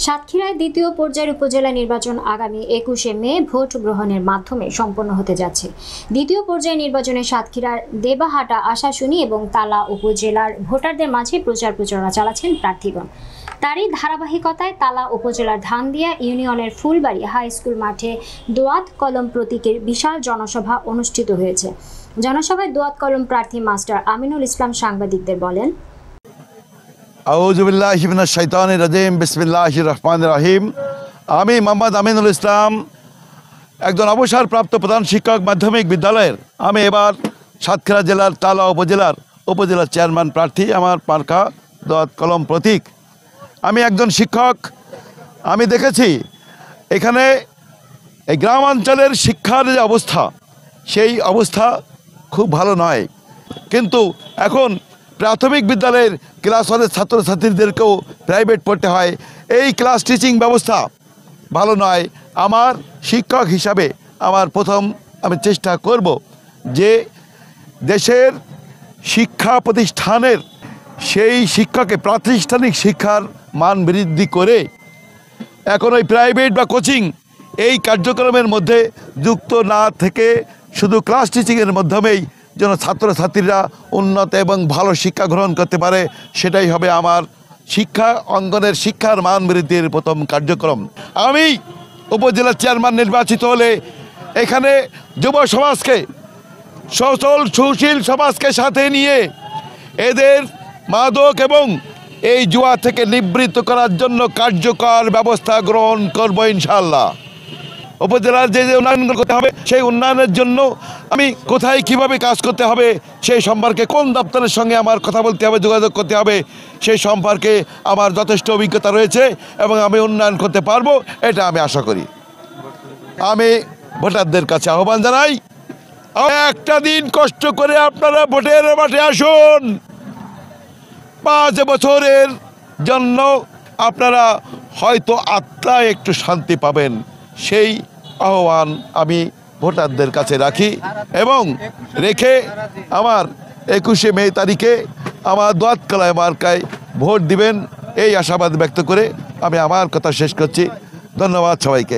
সাতক্ষীরায় দ্বিতীয় পর্যায়ের উপজেলা নির্বাচন আগামী ২১শে মে ভোট গ্রহণের মাধ্যমে সম্পন্ন হতে যাচ্ছে। দ্বিতীয় পর্যায়ের নির্বাচনে সাতক্ষীরার দেবাহাটা, আশাশুনি এবং তালা উপজেলার ভোটারদের মাঝে প্রচার প্রচারণা চালাচ্ছেন প্রার্থীগণ। তারই ধারাবাহিকতায় তালা উপজেলার ধানদিয়া ইউনিয়নের ফুলবাড়ি হাই স্কুল মাঠে দোয়াত কলম প্রতীকের বিশাল জনসভা অনুষ্ঠিত হয়েছে। জনসভায় দোয়াত কলম প্রার্থী মাস্টার আমিনুল ইসলাম সাংবাদিকদের বলেন, আউযুবিল্লাহি মিনাশ শাইতানির রাজিম, বিসমিল্লাহির রহমানির রহিম। আমি মোহাম্মদ আমিনুল ইসলাম, একজন অবসরপ্রাপ্ত প্রধান শিক্ষক মাধ্যমিক বিদ্যালয়ের। আমি এবার সাতক্ষীরা জেলার তালা উপজেলার চেয়ারম্যান প্রার্থী। আমার মার্কা দোয়াত কলম প্রতীক। আমি একজন শিক্ষক। আমি দেখেছি এখানে এই গ্রামাঞ্চলের শিক্ষার যে অবস্থা, সেই অবস্থা খুব ভালো নয়। কিন্তু এখন প্রাথমিক বিদ্যালয়ের ক্লাস 1-এর ছাত্রছাত্রীদেরকেও প্রাইভেট পড়তে হয়। এই ক্লাস টিচিং ব্যবস্থা ভালো নয়। আমার শিক্ষক হিসাবে আমি চেষ্টা করব যে দেশের শিক্ষা প্রতিষ্ঠানের সেই শিক্ষাকে প্রাতিষ্ঠানিক শিক্ষার মান বৃদ্ধি করে এখন ওই প্রাইভেট বা কোচিং এই কার্যক্রমের মধ্যে যুক্ত না থেকে শুধু ক্লাস টিচিংয়ের মাধ্যমেই যেন ছাত্রছাত্রীরা উন্নত এবং ভালো শিক্ষা গ্রহণ করতে পারে, সেটাই হবে আমার শিক্ষা অঙ্গনের শিক্ষার মান বৃদ্ধির প্রথম কার্যক্রম। আমি উপজেলা চেয়ারম্যান নির্বাচিত হলে এখানে যুব সমাজকে, সচল সুশীল সমাজকে সাথে নিয়ে এদের মাদক এবং এই জুয়া থেকে নিবৃত্ত করার জন্য কার্যকর ব্যবস্থা গ্রহণ করব ইনশাআল্লাহ। উপজেলার যে উন্নয়ন করতে হবে, সেই উন্নয়নের জন্য আমি কোথায় কিভাবে কাজ করতে হবে, সেই সম্পর্কে কোন দপ্তরের সঙ্গে আমার কথা বলতে হবে, যোগাযোগ করতে হবে, সেই সম্পর্কে আমার যথেষ্ট অভিজ্ঞতা রয়েছে এবং আমি উন্নয়ন করতে পারবো, এটা আমি আশা করি। আমি ভোটারদের কাছে আহ্বান জানাই, একটা দিন কষ্ট করে আপনারা ভোটের মাঠে আসুন। 5 বছরের জন্য আপনারা হয়তো আত্মায় একটু শান্তি পাবেন, সেই আহ্বান আমি ভোটারদের কাছে রাখি এবং রেখে আমার 21শে মে তারিখে আমার দোয়াত কলম মার্কায় ভোট দিবেন, এই আশাবাদ ব্যক্ত করে আমি আমার কথা শেষ করছি। ধন্যবাদ সবাইকে।